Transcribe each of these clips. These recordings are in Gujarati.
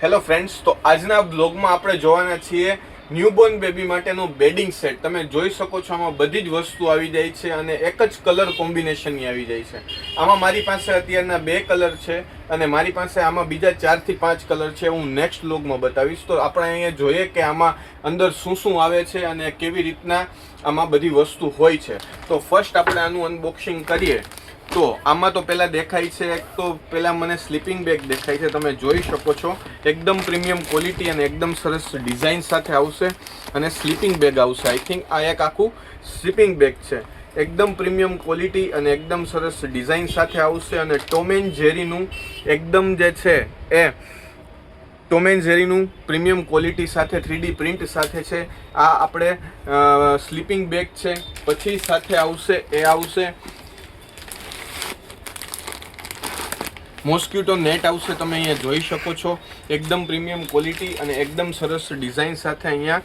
હેલો ફ્રેન્ડ્સ, તો આજના બ્લોગમાં આપણે જોવાના છીએ ન્યૂબોર્ન બેબી માટેનું બેડિંગ સેટ. તમે જોઈ શકો છો આમાં બધી જ વસ્તુ આવી જાય છે અને એક જ કલર કોમ્બિનેશનની આવી જાય છે. આમાં મારી પાસે અત્યારના 2 કલર છે અને મારી પાસે આમાં બીજા 4 થી 5 કલર છે. હું નેક્સ્ટ બ્લોગમાં બતાવીશ. તો આપણે અહીંયા જોઈએ કે આમાં અંદર શું શું આવે છે અને કેવી રીતના આમાં બધી વસ્તુ હોય છે. તો ફર્સ્ટ આપણે આનું અનબોક્સિંગ કરીએ. તો આમાં તો પહેલા દેખાય છે, એક તો પહેલા મને સ્લીપિંગ બેગ દેખાય છે. તમે જોઈ શકો છો એકદમ પ્રીમિયમ ક્વોલિટી અને એકદમ સરસ ડિઝાઇન સાથે આવશે અને સ્લીપિંગ બેગ આવશે. આઈ થિંક આ એક આખું સ્લીપિંગ બેગ છે. એકદમ પ્રીમિયમ ક્વોલિટી અને એકદમ સરસ ડિઝાઇન સાથે આવશે અને ટોમ એન્ડ જેરીનું એકદમ જે છે એ ટોમ એન્ડ જેરીનું પ્રીમિયમ ક્વોલિટી સાથે 3D પ્રિન્ટ સાથે છે. આ આપણે સ્લીપિંગ બેગ છે. પછી સાથે આવશે મોસ્કિટો નેટ આવશે. તમે અહીંયા જોઈ શકો છો એકદમ પ્રીમિયમ ક્વોલિટી અને એકદમ સરસ ડિઝાઇન સાથે અહીંયા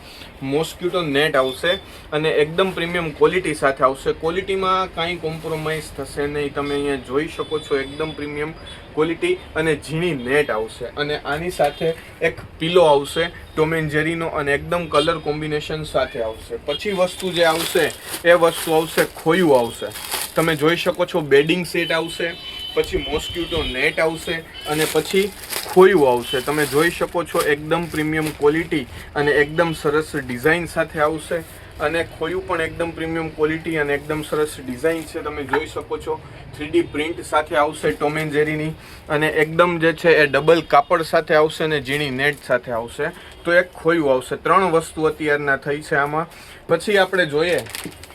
મોસ્કિટો નેટ આવશે અને એકદમ પ્રીમિયમ ક્વોલિટી સાથે આવશે. ક્વોલિટીમાં કાંઈ કોમ્પ્રોમાઇઝ થશે નહીં. તમે અહીંયા જોઈ શકો છો એકદમ પ્રીમિયમ ક્વોલિટી અને ઝીણી નેટ આવશે અને આની સાથે એક પિલો આવશે ટોમ એન્ડ જેરીનો અને એકદમ કલર કોમ્બિનેશન સાથે આવશે. પછી વસ્તુ જે આવશે એ વસ્તુ આવશે ખોયું આવશે. તમે જોઈ શકો છો બેડિંગ સેટ આવશે, પછી મોસ્કિટો નેટ આવશે અને પછી ખોયું આવશે. તમે જોઈ શકો છો એકદમ પ્રીમિયમ ક્વોલિટી અને એકદમ સરસ ડિઝાઇન સાથે આવશે અને ખોયું પણ એકદમ પ્રીમિયમ ક્વોલિટી અને એકદમ સરસ ડિઝાઇન છે. તમે જોઈ શકો છો 3D પ્રિન્ટ સાથે આવશે ટોમ એન્ડ જેરીની અને એકદમ જે છે એ ડબલ કાપડ સાથે આવશે અને ઝીણી નેટ સાથે આવશે. તો એક ખોયું આવશે. 3 વસ્તુ અત્યારના થઈ છે આમાં. પછી આપણે જોઈએ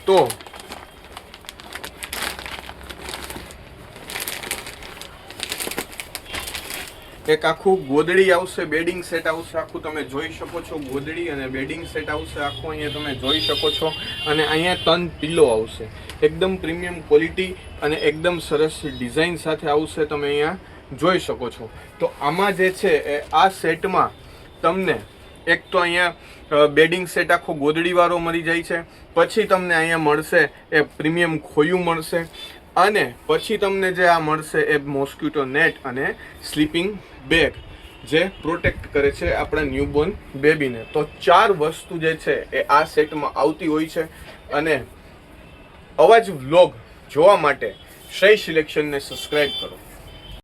તો એક આખું ગોદડી આવશે, બેડિંગ સેટ આવશે આખું. તમે જોઈ શકો છો ગોદડી અને બેડિંગ સેટ આવશે આખું. અહીંયા તમે જોઈ શકો છો અને અહીંયા 3 પિલો આવશે. એકદમ પ્રીમિયમ ક્વોલિટી અને એકદમ સરસ ડિઝાઇન સાથે આવશે. તમે અહીંયા જોઈ શકો છો. તો આમાં જે છે એ આ સેટમાં તમને એક તો અહીંયા બેડિંગ સેટ આખો ગોદડીવાળો મળી જાય છે. પછી તમને અહીંયા મળશે એ પ્રીમિયમ ખોયું મળશે અને પછી તમને જે આ મળશે એ મોસ્કિટો નેટ અને સ્લીપિંગ બેગ જે પ્રોટેક્ટ કરે છે આપણા ન્યૂબોર્ન બેબીને. તો 4 વસ્તુ જે છે એ આ સેટમાં આવતી હોય છે અને આવા જ વ્લોગ જોવા માટે શ્રેય સિલેક્શનને સબસ્ક્રાઈબ કરો.